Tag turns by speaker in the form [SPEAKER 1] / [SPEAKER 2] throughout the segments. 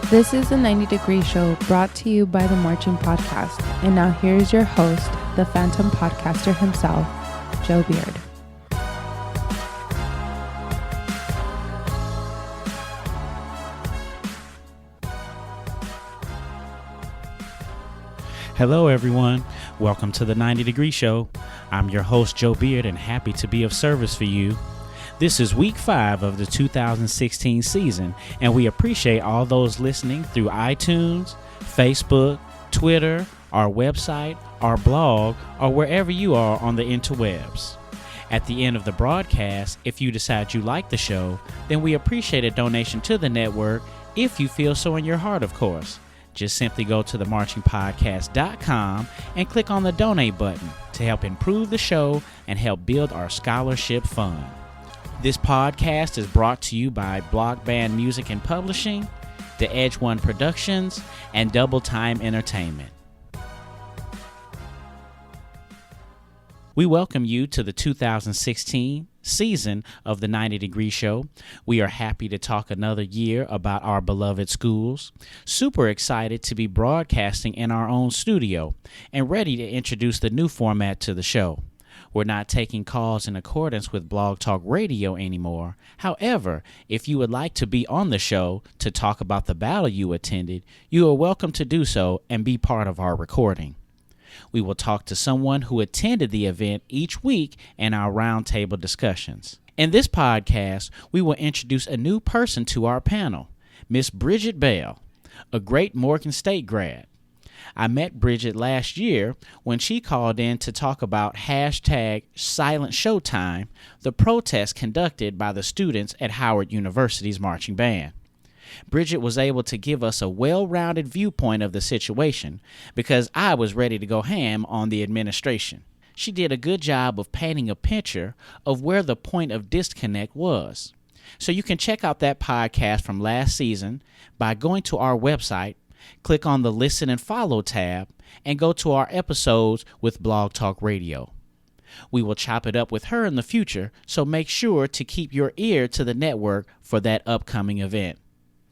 [SPEAKER 1] This is the 90 Degree Show brought to you by the Marching Podcast. And now here's your host, the Phantom Podcaster himself, Joe Beard.
[SPEAKER 2] Hello, everyone. Welcome to the 90 Degree Show. I'm your host, Joe Beard, and happy to be of service for you. This is week 5 of the 2016 season, and we appreciate all those listening through iTunes, Facebook, Twitter, our website, our blog, or wherever you are on the interwebs. At the end of the broadcast, if you decide you like the show, then we appreciate a donation to the network if you feel so in your heart, of course. Just simply go to themarchingpodcast.com and click on the donate button to help improve the show and help build our scholarship fund. This podcast is brought to you by Block Band Music and Publishing, The Edge One Productions, and Double Time Entertainment. We welcome you to the 2016 season of the 90 Degree Show. We are happy to talk another year about our beloved schools. Super excited to be broadcasting in our own studio and ready to introduce the new format to the show. We're not taking calls in accordance with Blog Talk Radio anymore. However, if you would like to be on the show to talk about the battle you attended, you are welcome to do so and be part of our recording. We will talk to someone who attended the event each week in our roundtable discussions. In this podcast, we will introduce a new person to our panel, Miss Bridget Bell, a great Morgan State grad. I met Bridget last year when she called in to talk about hashtag Silent Showtime, the protest conducted by the students at Howard University's marching band. Bridget was able to give us a well-rounded viewpoint of the situation because I was ready to go ham on the administration. She did a good job of painting a picture of where the point of disconnect was. So you can check out that podcast from last season by going to our website, click on the Listen and Follow tab, and go to our episodes with Blog Talk Radio. We will chop it up with her in the future, so make sure to keep your ear to the network for that upcoming event.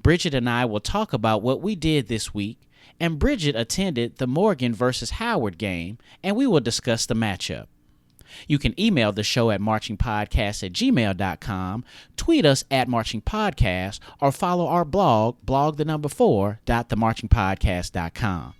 [SPEAKER 2] Bridget and I will talk about what we did this week, and Bridget attended the Morgan versus Howard game, and we will discuss the matchup. You can email the show at marchingpodcast@gmail.com, tweet us at marchingpodcast, or follow our blog, blog4.themarchingpodcast.com.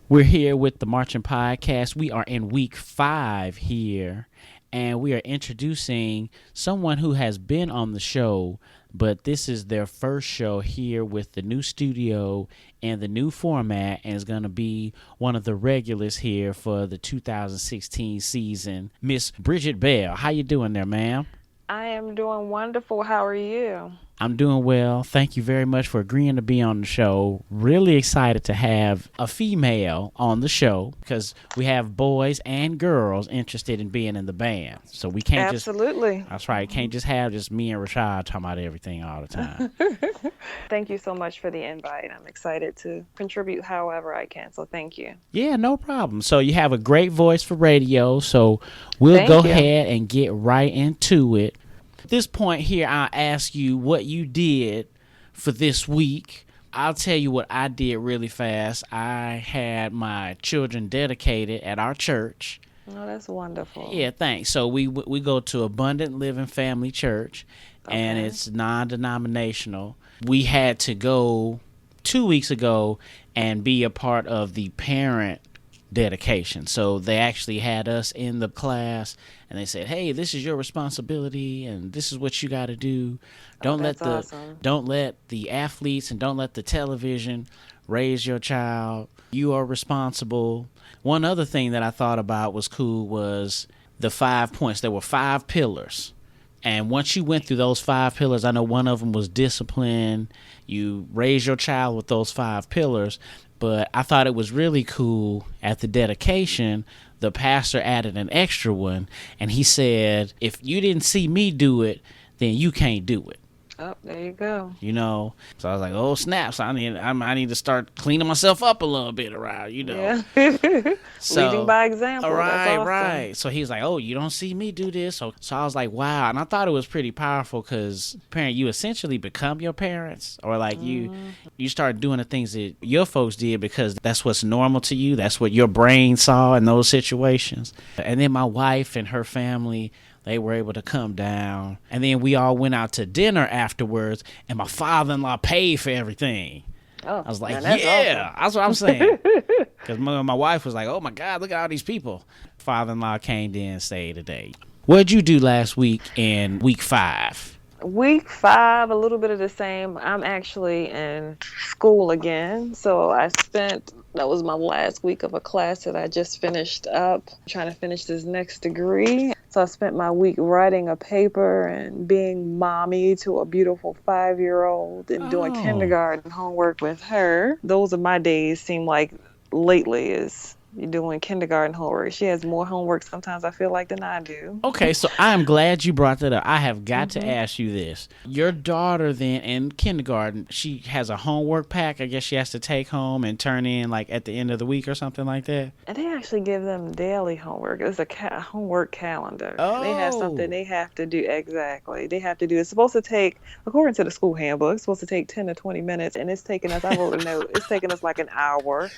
[SPEAKER 2] We're here with the Marching Podcast. We are in week 5 here. And we are introducing someone who has been on the show, but this is their first show here with the new studio and the new format, and is going to be one of the regulars here for the 2016 season. Miss Bridget Bell, how you doing there, ma'am?
[SPEAKER 3] I am doing wonderful. How are you?
[SPEAKER 2] I'm doing well. Thank you very much for agreeing to be on the show. Really excited to have a female on the show because we have boys and girls interested in being in the band. So we can't
[SPEAKER 3] Absolutely.
[SPEAKER 2] That's right. Can't just have just me and Rashad talking about everything all the time.
[SPEAKER 3] Thank you so much for the invite. I'm excited to contribute however I can. So thank you.
[SPEAKER 2] Yeah, no problem. So you have a great voice for radio. So we'll
[SPEAKER 3] Thank
[SPEAKER 2] go
[SPEAKER 3] you.
[SPEAKER 2] ahead and get right into it. At this point here, I'll ask you what you did for this week. I'll tell you what I did really fast. I had my children dedicated at our church.
[SPEAKER 3] Oh, that's wonderful.
[SPEAKER 2] Yeah, thanks. So we go to Abundant Living Family Church, and
[SPEAKER 3] Okay.
[SPEAKER 2] it's non-denominational. We had to go 2 weeks ago and be a part of the parent dedication. So they actually had us in the class, and they said, "Hey, this is your responsibility, and this is what you got to do. Don't let
[SPEAKER 3] awesome.
[SPEAKER 2] don't let the athletes and don't let the television raise your child. You are responsible." One other thing that I thought about was cool was the 5 points. There were 5 pillars. And once you went through those 5 pillars, I know one of them was discipline. You raise your child with those 5 pillars. But I thought it was really cool at the dedication, the pastor added an extra one. And he said, if you didn't see me do it, then you can't do it.
[SPEAKER 3] Oh, there you go.
[SPEAKER 2] You know, so I was like, oh snaps! I need to start cleaning myself up a little bit around, you know.
[SPEAKER 3] Yeah. Leading
[SPEAKER 2] So,
[SPEAKER 3] by example. That's awesome.
[SPEAKER 2] right. So he's like, oh, you don't see me do this. So I was like, wow. And I thought it was pretty powerful because parent, you essentially become your parents, or like you start doing the things that your folks did because that's what's normal to you. That's what your brain saw in those situations. And then my wife and her family, they were able to come down. And then we all went out to dinner afterwards, and my father-in-law paid for everything.
[SPEAKER 3] Oh,
[SPEAKER 2] I was like,
[SPEAKER 3] man,
[SPEAKER 2] yeah,
[SPEAKER 3] awesome.
[SPEAKER 2] that's what I'm saying. Because my wife was like, oh, my God, look at all these people. Father-in-law came in and stayed today. What did you do last week in week 5?
[SPEAKER 3] Week 5, a little bit of the same. I'm actually in school again. So that was my last week of a class that I just finished up, trying to finish this next degree. So I spent my week writing a paper and being mommy to a beautiful 5-year-old and doing kindergarten homework with her. Those are my days, seem like lately, is you're doing kindergarten homework. She has more homework sometimes, I feel like, than I do.
[SPEAKER 2] Okay, so I am glad you brought that up. I have got to ask you this. Your daughter then in kindergarten, she has a homework pack I guess she has to take home and turn in like at the end of the week or something like that?
[SPEAKER 3] And they actually give them daily homework. It's a homework calendar.
[SPEAKER 2] Oh.
[SPEAKER 3] They have something they have to do. Exactly. They have to do. It's supposed to take, according to the school handbook, it's supposed to take 10 to 20 minutes. And it's taking us, I wrote a note, it's taking us like an hour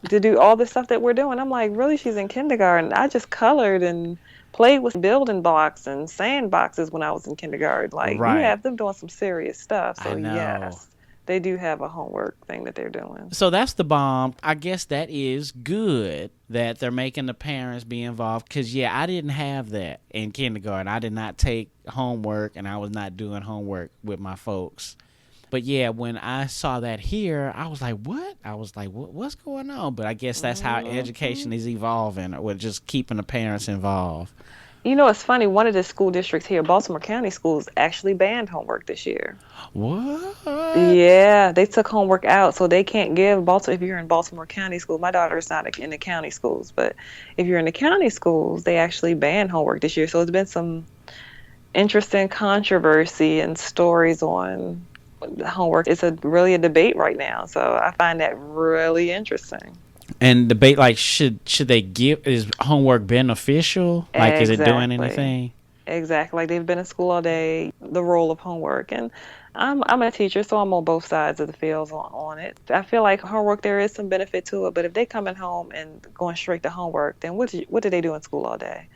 [SPEAKER 3] to do all the stuff that we're doing. I'm like, really? She's in kindergarten. I just colored and played with building blocks and sand boxes when I was in kindergarten. Like,
[SPEAKER 2] Right.
[SPEAKER 3] you have them doing some serious stuff. So,
[SPEAKER 2] I know.
[SPEAKER 3] yes, they do have a homework thing that they're doing.
[SPEAKER 2] So that's the bomb. I guess that is good that they're making the parents be involved because, yeah, I didn't have that in kindergarten. I did not take homework, and I was not doing homework with my folks. But, yeah, when I saw that here, I was like, what? I was like, what's going on? But I guess that's how education is evolving, or just keeping the parents involved.
[SPEAKER 3] You know, it's funny. One of the school districts here, Baltimore County Schools, actually banned homework this year.
[SPEAKER 2] What?
[SPEAKER 3] Yeah, they took homework out, so they can't give Baltimore. If you're in Baltimore County School, my daughter's not in the county schools, but if you're in the county schools, they actually banned homework this year. So it's been some interesting controversy and stories on homework. It's really a debate right now, so I find that really interesting.
[SPEAKER 2] And debate, like, should they give, is homework beneficial? Like, is it doing
[SPEAKER 3] Exactly.
[SPEAKER 2] anything?
[SPEAKER 3] Exactly. Like, they've been in school all day, the role of homework. And I'm a teacher, so I'm on both sides of the fields on it. I feel like homework, there is some benefit to it, but if they coming home and going straight to homework, then what do they do in school all day?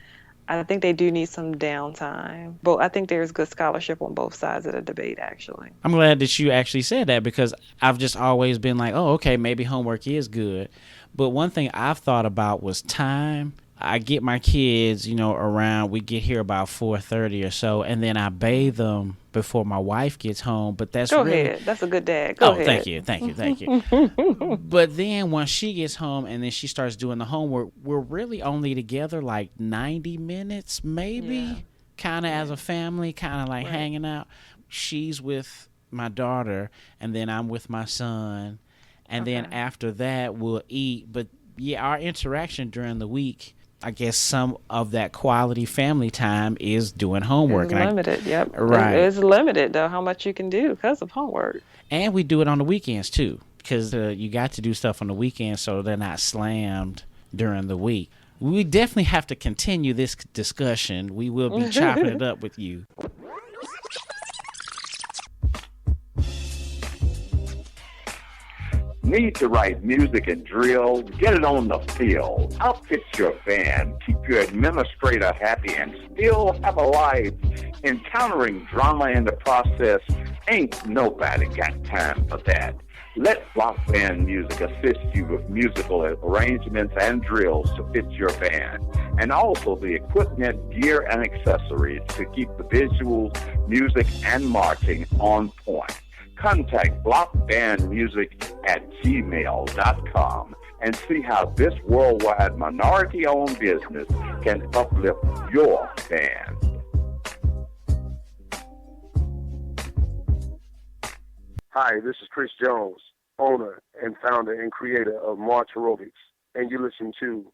[SPEAKER 3] I think they do need some downtime. But I think there's good scholarship on both sides of the debate, actually.
[SPEAKER 2] I'm glad that you actually said that because I've just always been like, oh, okay, maybe homework is good. But one thing I've thought about was time. I get my kids, around, we get here about 4:30 or so, and then I bathe them before my wife gets home. But that's
[SPEAKER 3] Go
[SPEAKER 2] really...
[SPEAKER 3] ahead. That's a good dad. Go ahead.
[SPEAKER 2] Thank you. But then when she gets home and then she starts doing the homework, we're really only together like 90 minutes, maybe, kind of as a family, kind of like hanging out. She's with my daughter, and then I'm with my son. And then after that, we'll eat. But, yeah, our interaction during the week, I guess some of that quality family time is doing homework.
[SPEAKER 3] It's limited, yep.
[SPEAKER 2] Right.
[SPEAKER 3] It's limited, though, how much you can do because of homework.
[SPEAKER 2] And we do it on the weekends, too, because you got to do stuff on the weekends so they're not slammed during the week. We definitely have to continue this discussion. We will be chopping it up with you.
[SPEAKER 4] Need to write music and drills? Get it on the field. Outfit your band. Keep your administrator happy and still have a life. Encountering drama in the process, ain't nobody got time for that. Let Block Band Music assist you with musical arrangements and drills to fit your band, and also the equipment, gear, and accessories to keep the visuals, music, and marching on point. Contact blockbandmusic@gmail.com and see how this worldwide minority-owned business can uplift your band.
[SPEAKER 5] Hi, this is Chris Jones, owner and founder and creator of March Aerobics, and you listen to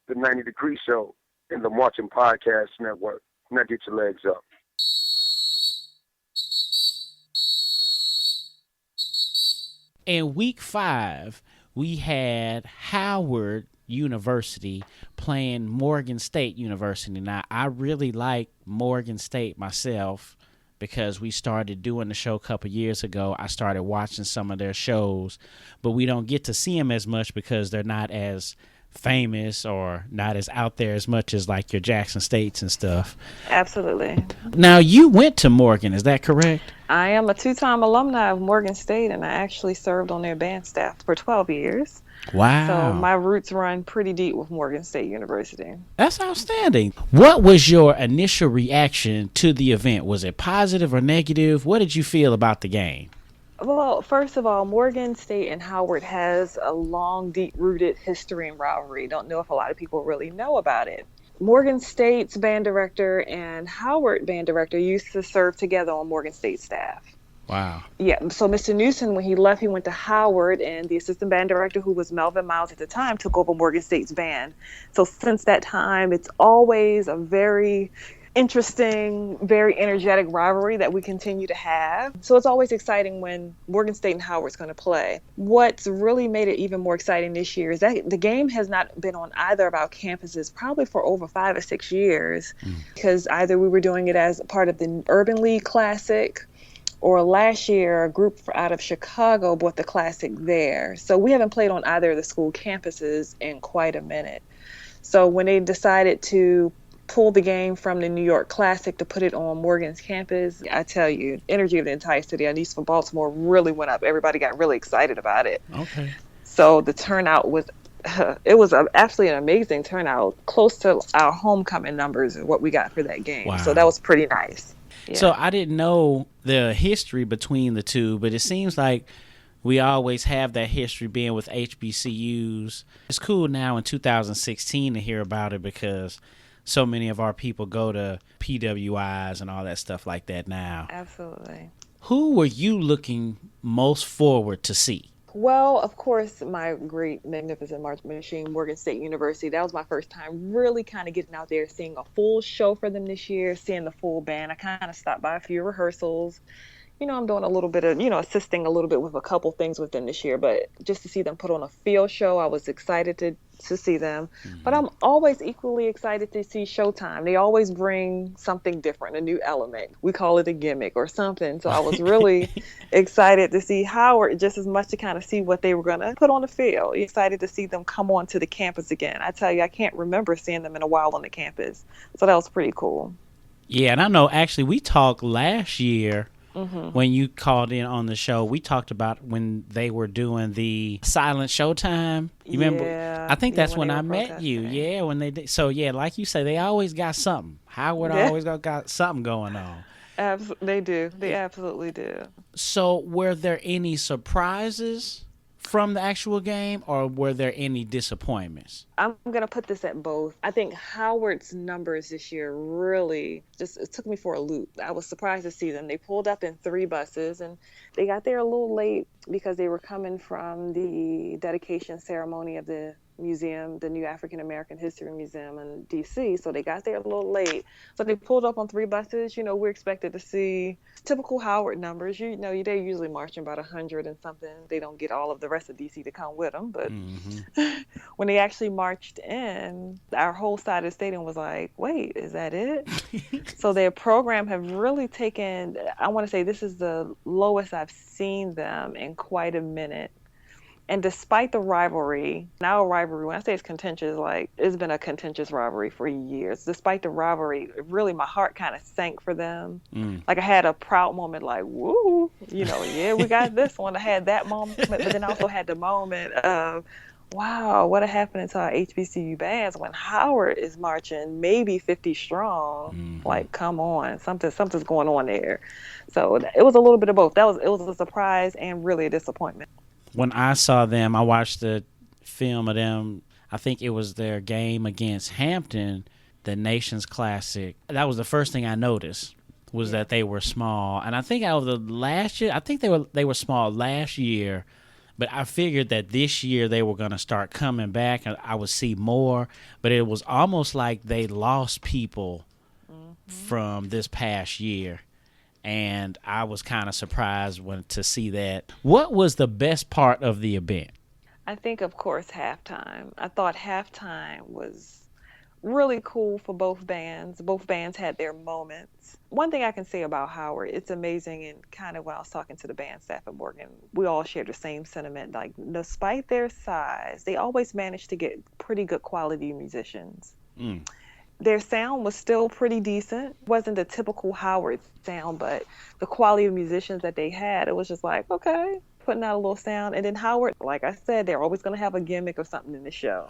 [SPEAKER 5] the 90 Degree Show in the Marching Podcast Network. Now get your legs up.
[SPEAKER 2] In week 5, we had Howard University playing Morgan State University. Now, I really like Morgan State myself because we started doing the show a couple years ago. I started watching some of their shows, but we don't get to see them as much because they're not as famous or not as out there as much as like your Jackson States and stuff.
[SPEAKER 3] Absolutely.
[SPEAKER 2] Now, you went to Morgan, is that correct?
[SPEAKER 3] I am a 2-time alumni of Morgan State, and I actually served on their band staff for 12 years.
[SPEAKER 2] Wow.
[SPEAKER 3] So my roots run pretty deep with Morgan State University.
[SPEAKER 2] That's outstanding. What was your initial reaction to the event? Was it positive or negative? What did you feel about the game?
[SPEAKER 3] Well, first of all, Morgan State and Howard has a long, deep-rooted history and rivalry. Don't know if a lot of people really know about it. Morgan State's band director and Howard band director used to serve together on Morgan State staff.
[SPEAKER 2] Wow.
[SPEAKER 3] Yeah, so Mr. Newsom, when he left, he went to Howard, and the assistant band director, who was Melvin Miles at the time, took over Morgan State's band. So since that time, it's always a very interesting, very energetic rivalry that we continue to have. So it's always exciting when Morgan State and Howard's going to play. What's really made it even more exciting this year is that the game has not been on either of our campuses probably for over 5 or 6 years, because either we were doing it as part of the Urban League Classic, or last year, a group out of Chicago bought the Classic there. So we haven't played on either of the school campuses in quite a minute. So when they decided to pull the game from the New York Classic to put it on Morgan's campus, I tell you, energy of the entire city, at least for Baltimore, really went up. Everybody got really excited about it.
[SPEAKER 2] Okay.
[SPEAKER 3] So the turnout was, it was absolutely an amazing turnout, close to our homecoming numbers of what we got for that game.
[SPEAKER 2] Wow.
[SPEAKER 3] So that was pretty nice. Yeah.
[SPEAKER 2] So I didn't know the history between the two, but it seems like we always have that history being with HBCUs. It's cool now in 2016 to hear about it because so many of our people go to PWIs and all that stuff like that now.
[SPEAKER 3] Absolutely.
[SPEAKER 2] Who were you looking most forward to see?
[SPEAKER 3] Well, of course, my great, magnificent marching machine, Morgan State University. That was my first time really kind of getting out there, seeing a full show for them this year, seeing the full band. I kind of stopped by a few rehearsals. You know, I'm doing a little bit of, assisting a little bit with a couple things with them this year, but just to see them put on a field show, I was excited to see them. Mm-hmm. But I'm always equally excited to see Showtime. They always bring something different, a new element. We call it a gimmick or something. So I was really excited to see Howard just as much to kind of see what they were going to put on the field. Excited to see them come on to the campus again. I tell you, I can't remember seeing them in a while on the campus. So that was pretty cool.
[SPEAKER 2] Yeah, and I know actually we talked last year.
[SPEAKER 3] Mm-hmm.
[SPEAKER 2] When you called in on the show, we talked about when they were doing the silent Showtime. You remember?
[SPEAKER 3] Yeah,
[SPEAKER 2] I think that's when I met
[SPEAKER 3] protesting.
[SPEAKER 2] you. Yeah, when they did. So yeah, like you say, they always got something. Howard always got something going on.
[SPEAKER 3] They do. They absolutely do.
[SPEAKER 2] So were there any surprises from the actual game, or were there any disappointments?
[SPEAKER 3] I'm going to put this at both. I think Howard's numbers this year really it took me for a loop. I was surprised to see them. They pulled up in 3 buses, and they got there a little late because they were coming from the dedication ceremony of the museum, the new African American History Museum in DC. So they got there a little late. So they pulled up on 3 buses. We're expected to see typical Howard numbers. They're usually marching about 100 and something. They don't get all of the rest of DC to come with them. But when they actually marched in, our whole side of the stadium was like, wait, is that it? So their program have really taken, I want to say this is the lowest I've seen them in quite a minute. And despite the rivalry, now a rivalry, when I say it's contentious, like it's been a contentious rivalry for years. Despite the rivalry, really my heart kind of sank for them. Like I had a proud moment like, woo, yeah, we got this one. I had that moment, but then I also had the moment of, wow, what happened to our HBCU bands when Howard is marching maybe 50 strong? Like, come on, something's going on there. So it was a little bit of both. It was a surprise and really a disappointment.
[SPEAKER 2] When I saw them, I watched the film of them. I think it was their game against Hampton, the Nations Classic. That was the first thing I noticed was that they were small. And I think out of the last year, I think they were small last year, but I figured that this year they were going to start coming back and I would see more. But it was almost like they lost people from this past year. and I was kind of surprised to see that. What was the best part of the event?
[SPEAKER 3] I think, of course, halftime. I thought halftime was really cool for both bands. Both bands had their moments. One thing I can say about Howard, it's amazing, and kind of when I was talking to the band staff at Morgan, we all shared the same sentiment. Like, despite their size, they always managed to get pretty good quality musicians. Their sound was still pretty decent. It wasn't the typical Howard sound, but the quality of musicians that they had, it was just like, okay, putting out a little sound. And then Howard, like I said, they're always going to have a gimmick or something in the show.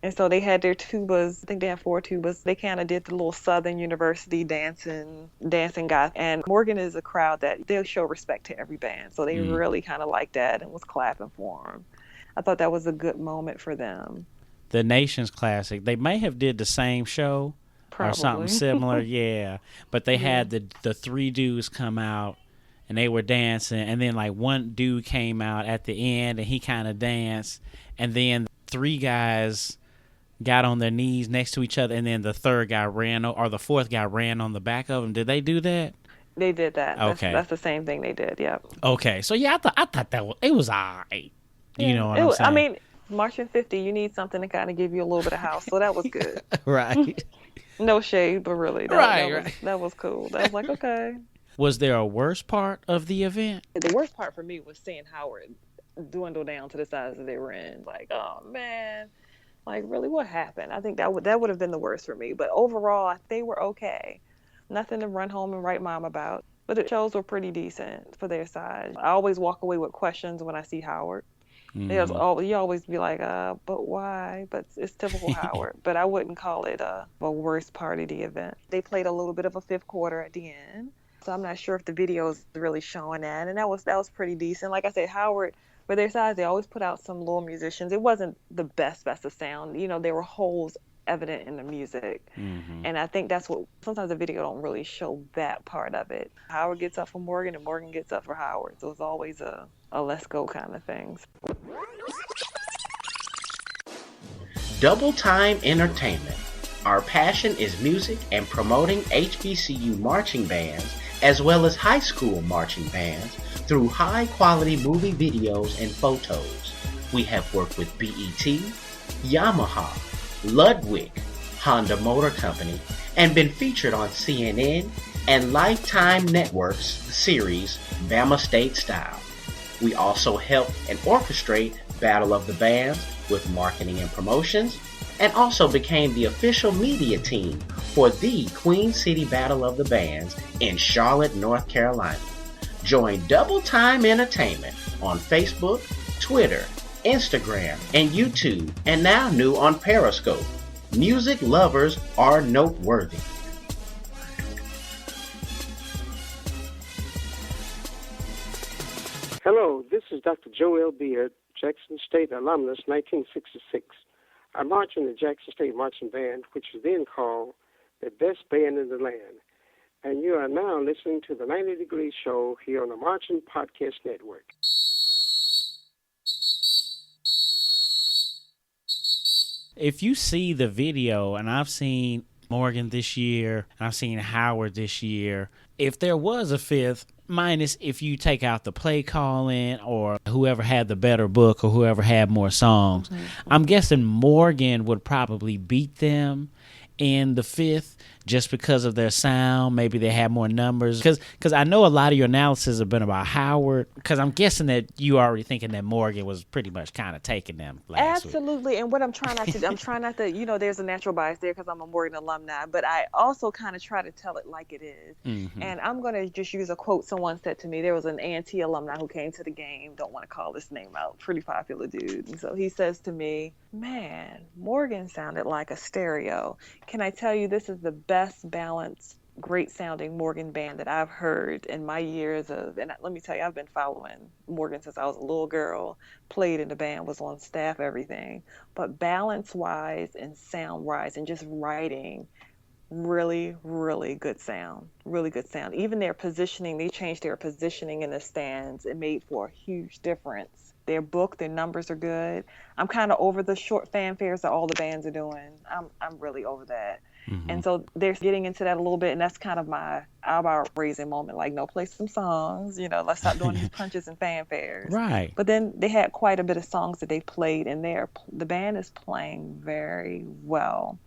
[SPEAKER 3] And so they had their tubas. I think they had 4 tubas. They kind of did the little Southern University dancing guy. And Morgan is a crowd that they'll show respect to every band. So they really kind of liked that and was clapping for them. I thought that was a good moment for them.
[SPEAKER 2] The Nations Classic, they may have did the same show or something similar, yeah. But they had the 3 dudes come out, and they were dancing. And then, like, one dude came out at the end, and he kind of danced. And then 3 guys got on their knees next to each other, and then the 4th guy ran on the back of them. Did they do that?
[SPEAKER 3] They did that.
[SPEAKER 2] Okay.
[SPEAKER 3] That's the same thing they did, yep.
[SPEAKER 2] Okay. So, yeah, I thought that it was all right. You know what I'm saying?
[SPEAKER 3] I mean, Marching 50, you need something to kind of give you a little bit of house, so that was good.
[SPEAKER 2] Right.
[SPEAKER 3] No shade, but really, that was cool. That was like, okay.
[SPEAKER 2] Was there a worse part of the event?
[SPEAKER 3] The worst part for me was seeing Howard dwindle down to the size that they were in. Like, oh, man. Like, really, what happened? I think that would have been the worst for me. But overall, they were okay. Nothing to run home and write mom about. But the shows were pretty decent for their size. I always walk away with questions when I see Howard. You always be like, but why? But it's typical Howard. But I wouldn't call it a worst part of the event. They played a little bit of a 5th quarter at the end. So I'm not sure if the video is really showing that. And that was pretty decent. Like I said, Howard, for their size, they always put out some little musicians. It wasn't the best of sound. You know, there were holes evident in the music. And I think that's what sometimes the video don't really show that part of it. Howard gets up for Morgan and Morgan gets up for Howard. So it's always a let's go kind of things.
[SPEAKER 6] Double Time Entertainment. Our passion is music and promoting HBCU marching bands as well as high school marching bands through high-quality movie videos and photos. We have worked with BET, Yamaha, Ludwig, Honda Motor Company, and been featured on CNN and Lifetime Network's series Bama State Style. We also help and orchestrate Battle of the Bands with marketing and promotions, and also became the official media team for the Queen City Battle of the Bands in Charlotte, North Carolina. Join Double Time Entertainment on Facebook, Twitter, Instagram, and YouTube, and now new on Periscope. Music lovers are noteworthy.
[SPEAKER 7] Hello, this is Dr. Joel Beard, Jackson State alumnus, 1966. I march in the Jackson State Marching Band, which was then called the best band in the land. And you are now listening to the 90 Degrees Show here on the Marching Podcast Network.
[SPEAKER 2] If you see the video, and I've seen Morgan this year, and I've seen Howard this year, if there was a 5th, minus if you take out the play calling or whoever had the better book or whoever had more songs, I'm guessing Morgan would probably beat them in the 5th just because of their sound. Maybe they had more numbers. Because I know a lot of your analysis have been about Howard, because I'm guessing that you already thinking that Morgan was pretty much kind of taking them last
[SPEAKER 3] Absolutely.
[SPEAKER 2] week.
[SPEAKER 3] And what I'm trying not to, you know, there's a natural bias there because I'm a Morgan alumni, but I also kind of try to tell it like it is. And I'm going to just use a quote someone said to me. There was an A&T alumni who came to the game, don't want to call his name out, pretty popular dude. And so he says to me, man, Morgan sounded like a stereo. Can I tell you, this is the best balanced, great sounding Morgan band that I've heard in my years of, and let me tell you, I've been following Morgan since I was a little girl, played in the band, was on staff, everything. But balance wise and sound wise and just writing, really, really good sound, really good sound. Even their positioning, they changed their positioning in the stands. It made for a huge difference. Their book, their numbers are good. I'm kind of over the short fanfares that all the bands are doing. I'm really over that. And so they're getting into that a little bit, and that's kind of my eyebrow raising moment. Like, no, play some songs, let's stop doing these punches and fanfares.
[SPEAKER 2] Right.
[SPEAKER 3] But then they had quite a bit of songs that they played, and the band is playing very well.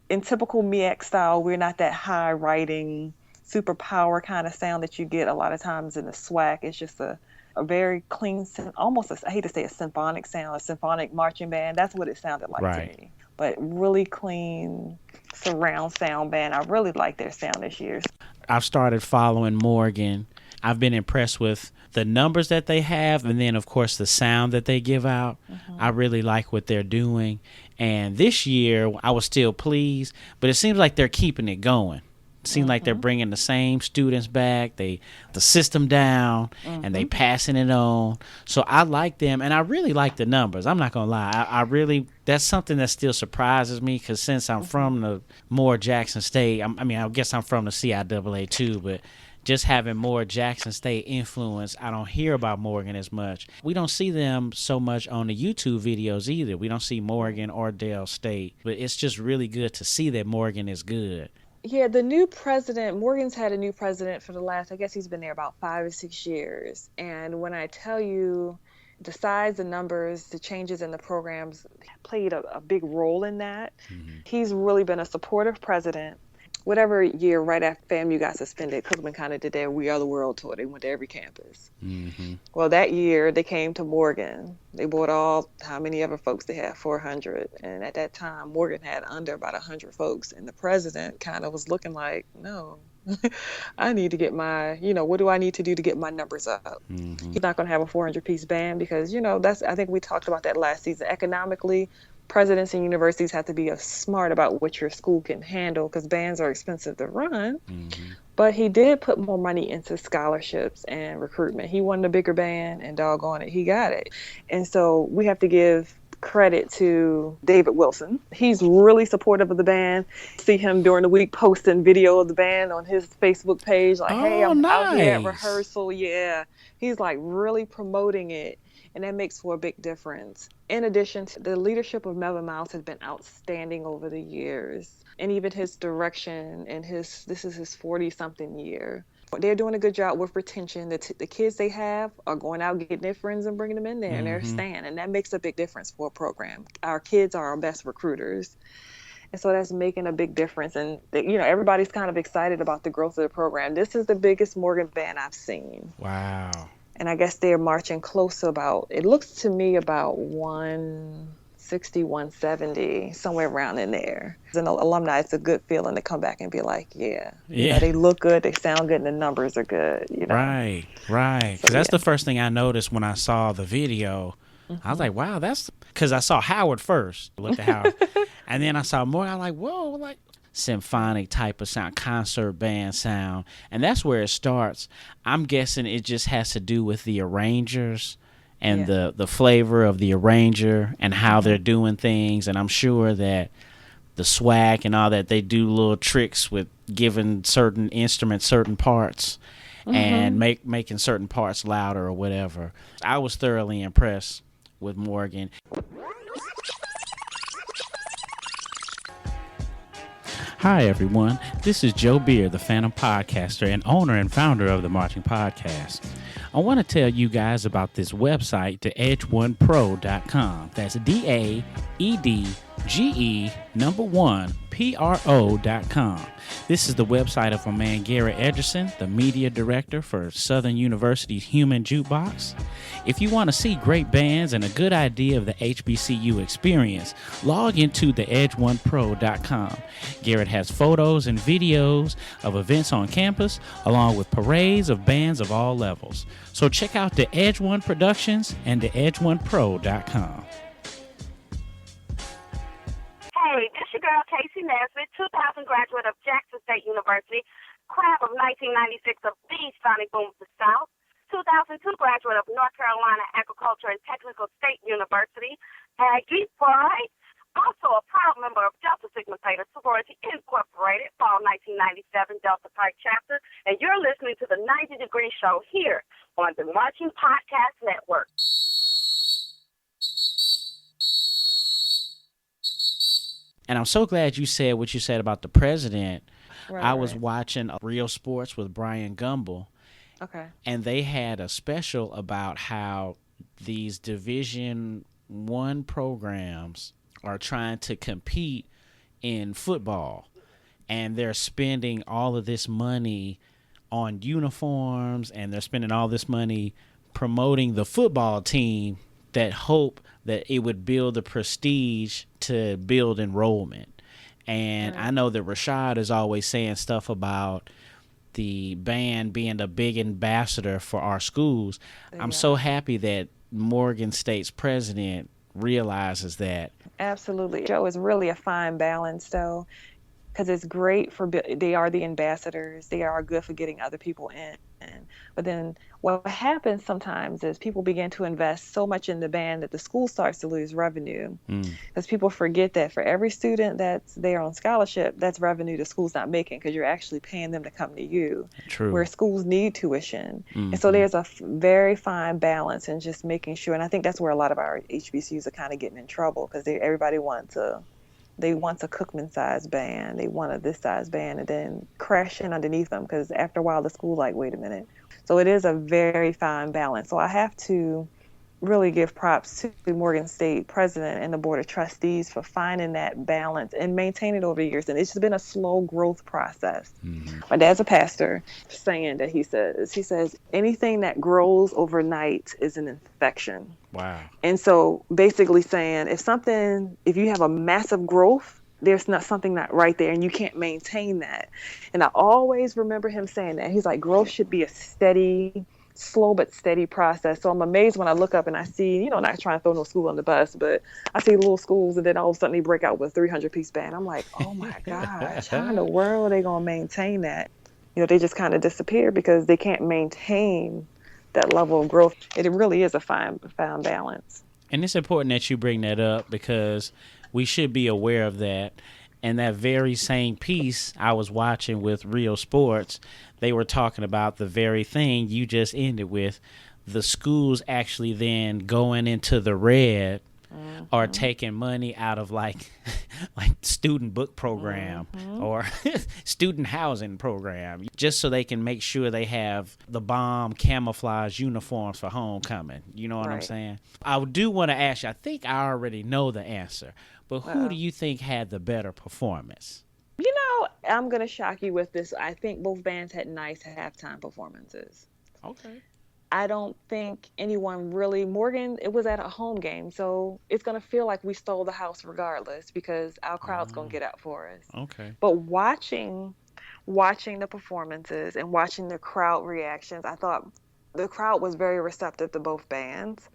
[SPEAKER 3] In typical MEX style, we're not that high riding, super power kind of sound that you get a lot of times in the SWAC. It's just a very clean, almost, I hate to say a symphonic sound, a symphonic marching band. That's what it sounded like to me. But really clean surround sound band. I really like their sound this year.
[SPEAKER 2] I've started following Morgan. I've been impressed with the numbers that they have, and then, of course, the sound that they give out. I really like what they're doing. And this year, I was still pleased, but it seems like they're keeping it going. It seems like they're bringing the same students back, the system down, and they passing it on. So I like them, and I really like the numbers. I'm not going to lie. I really, that's something that still surprises me, because since I'm from the more Jackson State, I guess I'm from the CIAA too, but just having more Jackson State influence, I don't hear about Morgan as much. We don't see them so much on the YouTube videos either. We don't see Morgan or Dale State, but it's just really good to see that Morgan is good.
[SPEAKER 3] Yeah, the new president, Morgan's had a new president for the last, I guess he's been there about 5 or 6 years. And when I tell you the size, the numbers, the changes in the programs played a big role in that. He's really been a supportive president. Whatever year right after FAMU got suspended, Cookman kind of did their We Are the World tour. They went to every campus. Well, that year they came to Morgan. They brought how many ever folks they had, 400. And at that time, Morgan had under about 100 folks. And the president kind of was looking like, no, I need to get my, what do I need to do to get my numbers up? He's not going to have a 400-piece band because, I think we talked about that last season. Economically, presidents and universities have to be smart about what your school can handle because bands are expensive to run. But he did put more money into scholarships and recruitment. He wanted a bigger band, and doggone it, he got it. And so we have to give credit to David Wilson. He's really supportive of the band. See him during the week posting video of the band on his Facebook page, like, hey, I'm out here at rehearsal. Yeah, he's like really promoting it. And that makes for a big difference. In addition, the leadership of Melvin Miles has been outstanding over the years. And even his direction, and this is his 40-something year. They're doing a good job with retention. The kids they have are going out, getting their friends and bringing them in there, and they're staying. And that makes a big difference for a program. Our kids are our best recruiters. And so that's making a big difference. And, everybody's kind of excited about the growth of the program. This is the biggest Morgan band I've seen.
[SPEAKER 2] Wow.
[SPEAKER 3] And I guess they're marching close to it looks to me about 160, 170, somewhere around in there. As an alumni, it's a good feeling to come back and be like, yeah. They look good, they sound good, and the numbers are good.
[SPEAKER 2] Right. Because that's the first thing I noticed when I saw the video. I was like, wow, because I saw Howard first. I looked at Howard. And then I saw more. I was like, whoa, symphonic type of sound, concert band sound, and that's where it starts. I'm guessing it just has to do with the arrangers and the flavor of the arranger and how they're doing things. And I'm sure that the SWAC and all that, they do little tricks with giving certain instruments certain parts and making certain parts louder or whatever. I was thoroughly impressed with Morgan. Hi, everyone. This is Joe Beer, the Phantom Podcaster and owner and founder of the Marching Podcast. I want to tell you guys about this website, theedge1pro.com. That's DAEDGE1pro.com. This is the website of my man Garrett Ederson, the media director for Southern University's Human Jukebox. If you want to see great bands and a good idea of the HBCU experience, log into theedge1pro.com. Garrett has photos and videos of events on campus, along with parades of bands of all levels. So check out the Edge One Productions and theedge1pro.com.
[SPEAKER 8] Hey, this your girl, Casey Nesbitt, 2000 graduate of Jackson State University, class of 1996 of the Sonic Boom of the South, 2002 graduate of North Carolina Agriculture and Technical State University, Aggie Pride, also a proud member of Delta Sigma Theta Sorority Incorporated, Fall 1997 Delta Pi Chapter, and you're listening to the 90 Degree Show here on the Marching Podcast Network.
[SPEAKER 2] And I'm so glad you said what you said about the president.
[SPEAKER 3] Right,
[SPEAKER 2] I was
[SPEAKER 3] right.
[SPEAKER 2] watching Real Sports with Brian Gumbel,
[SPEAKER 3] Okay.
[SPEAKER 2] and they had a special about how these Division I programs are trying to compete in football, and they're spending all of this money on uniforms, and they're spending all this money promoting the football team that hope that it would build the prestige to build enrollment. And I know that Rashad is always saying stuff about the band being a big ambassador for our schools. I'm so happy that Morgan State's president realizes that.
[SPEAKER 3] Absolutely. Joe, is really a fine balance, though, because it's great for they are the ambassadors. They are good for getting other people in. But then what happens sometimes is people begin to invest so much in the band that the school starts to lose revenue, because people forget that for every student that's there on scholarship, that's revenue the school's not making, because you're actually paying them to come to you.
[SPEAKER 2] True.
[SPEAKER 3] Where schools need tuition. And so there's a very fine balance in just making sure. And I think that's where a lot of our HBCUs are kind of getting in trouble, because everybody wants a Cookman-sized band. They want a this size band, and then crash in underneath them, because after a while the school's like, wait a minute. So it is a very fine balance. So I have to really give props to the Morgan State president and the board of trustees for finding that balance and maintaining it over the years. And it's just been a slow growth process. My dad's a pastor, saying that he says anything that grows overnight is an infection.
[SPEAKER 2] Wow.
[SPEAKER 3] And so basically saying if you have a massive growth, there's not something not right there, and you can't maintain that. And I always remember him saying that. He's like, growth should be a steady, slow but steady process. So I'm amazed when I look up and I see, not trying to throw no school on the bus, but I see little schools, and then all of a sudden they break out with a 300-piece band. I'm like, oh my gosh, how in the world are they going to maintain that? They just kind of disappear because they can't maintain that level of growth. It really is a fine balance.
[SPEAKER 2] And it's important that you bring that up, because we should be aware of that. And that very same piece I was watching with Real Sports, they were talking about the very thing you just ended with, the schools actually then going into the red or taking money out of like student book program or student housing program, just so they can make sure they have the bomb camouflage uniforms for homecoming. You know what I'm saying? I do want to ask you, I think I already know the answer, but who do you think had the better performance?
[SPEAKER 3] I'm going to shock you with this. I think both bands had nice halftime performances.
[SPEAKER 2] Okay.
[SPEAKER 3] I don't think anyone really, Morgan, it was at a home game, so it's going to feel like we stole the house regardless, because our crowd's going to get out for us.
[SPEAKER 2] Okay.
[SPEAKER 3] But watching the performances and watching the crowd reactions, I thought the crowd was very receptive to both bands.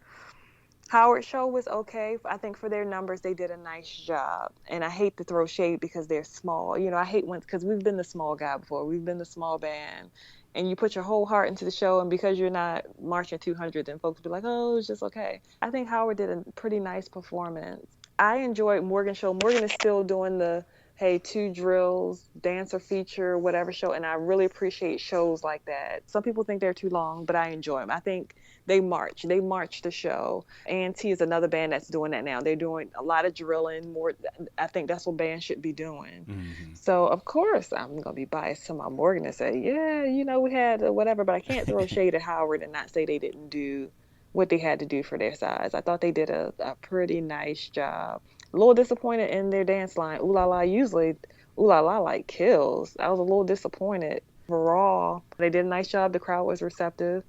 [SPEAKER 3] Howard Show was okay. I think for their numbers, they did a nice job. And I hate to throw shade because they're small. I hate because we've been the small guy before. We've been the small band. And you put your whole heart into the show, and because you're not marching 200, then folks be like, oh, it's just okay. I think Howard did a pretty nice performance. I enjoyed Morgan's show. Morgan is still doing the, 2 drills, dancer feature, whatever show, and I really appreciate shows like that. Some people think they're too long, but I enjoy them. I think they march the show. A&T is another band that's doing that now. They're doing a lot of drilling, more. I think that's what bands should be doing. So of course I'm going to be biased to my Morgan and say, we had whatever, but I can't throw shade at Howard and not say they didn't do what they had to do for their size. I thought they did a pretty nice job. A little disappointed in their dance line. Ooh La La, usually Ooh La La like kills. I was a little disappointed. Overall, they did a nice job. The crowd was receptive.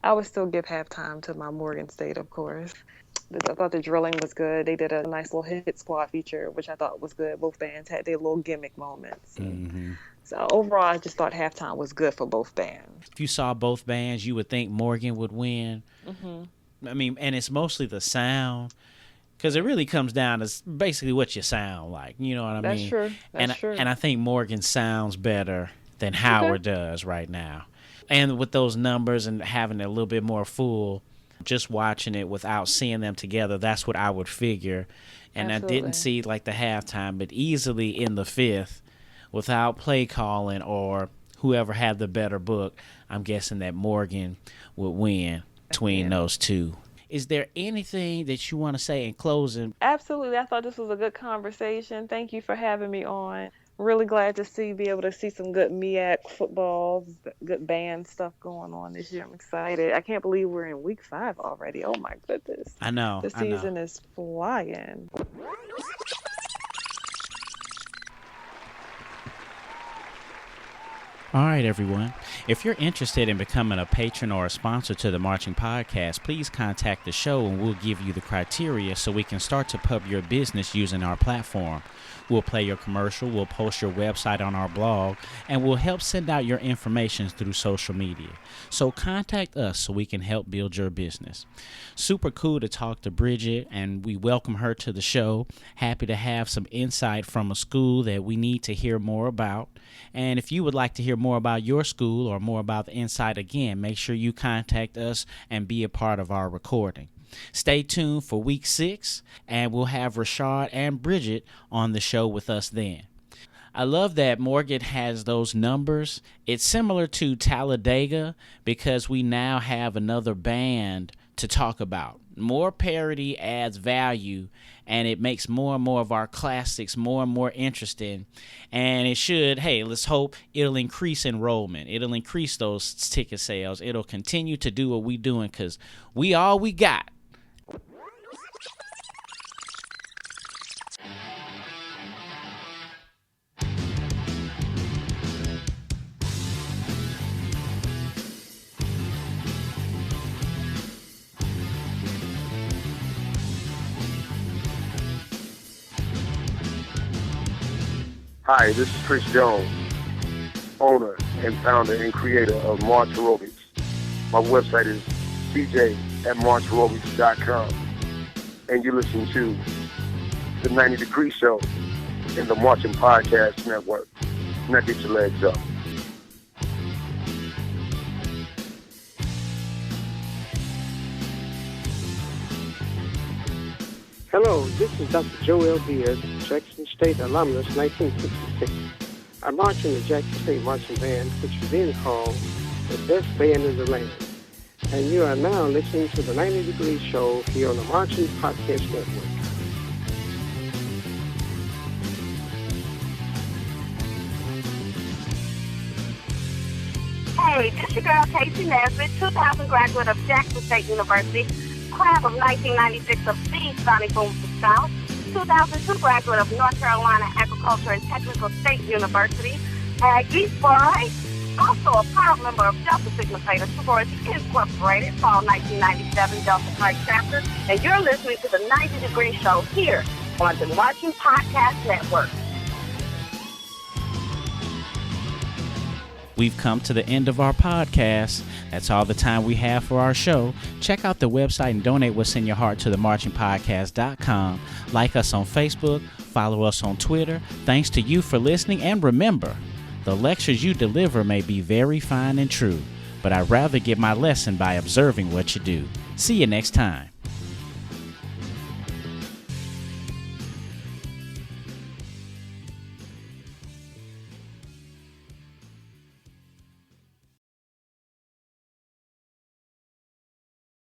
[SPEAKER 3] I would still give halftime to my Morgan State, of course. I thought the drilling was good. They did a nice little hit squad feature, which I thought was good. Both bands had their little gimmick moments. So overall, I just thought halftime was good for both bands.
[SPEAKER 2] If you saw both bands, you would think Morgan would win. I mean, and it's mostly the sound, because it really comes down to basically what you sound like. You know what I mean?
[SPEAKER 3] That's true.
[SPEAKER 2] And I think Morgan sounds better than Howard does right now. And with those numbers and having it a little bit more full, just watching it without seeing them together, that's what I would figure. And
[SPEAKER 3] Absolutely.
[SPEAKER 2] I didn't see like the halftime, but easily in the fifth, without play calling or whoever had the better book, I'm guessing that Morgan would win between those two. Is there anything that you want to say in closing?
[SPEAKER 3] Absolutely. I thought this was a good conversation. Thank you for having me on. Really glad to be able to see some good MEAC football, good band stuff going on this year. I'm excited. I can't believe we're in week 5 already. Oh my goodness.
[SPEAKER 2] I know.
[SPEAKER 3] The season is flying.
[SPEAKER 2] All right, everyone. If you're interested in becoming a patron or a sponsor to the Marching Podcast, please contact the show and we'll give you the criteria so we can start to pub your business using our platform. We'll play your commercial, we'll post your website on our blog, and we'll help send out your information through social media. So contact us so we can help build your business. Super cool to talk to Bridget, and we welcome her to the show. Happy to have some insight from a school that we need to hear more about. And if you would like to hear more about your school or more about the insight again, make sure you contact us and be a part of our recording. Stay tuned for week 6, and we'll have Rashad and Bridget on the show with us then. I love that Morgan has those numbers. It's similar to Talladega because we now have another band to talk about. More parody adds value, and it makes more and more of our classics more and more interesting. And it should, let's hope it'll increase enrollment. It'll increase those ticket sales. It'll continue to do what we're doing because we all we got.
[SPEAKER 5] Hi, this is Chris Jones, owner and founder and creator of March Aerobics. My website is cj@marchaerobics.com. And you listen to the 90 Degree Show in the Marching Podcast Network. Now get your legs up.
[SPEAKER 7] Hello, this is Dr. Joel Beard, Jackson State alumnus, 1966. I march in the Jackson State Marching Band, which was then called the best band in the land. And you are now listening to the 90 Degree Show here on the Marching Podcast Network.
[SPEAKER 8] Hey, this is your girl Casey Nesbitt, 2000 graduate of Jackson State University, class of 1996 of the Sonic Boom of the South, 2002 graduate of North Carolina Agriculture and Technical State University, Aggie Boy, also a proud member of Delta Sigma Theta Sorority Incorporated, fall 1997 Delta Pi chapter, and you're listening to the 90 Degree Show here on the Marching Podcast Network.
[SPEAKER 2] We've come to the end of our podcast. That's all the time we have for our show. Check out the website and donate what's in your heart to themarchingpodcast.com. Like us on Facebook, follow us on Twitter. Thanks to you for listening, and remember, the lectures you deliver may be very fine and true, but I'd rather get my lesson by observing what you do. See you next time.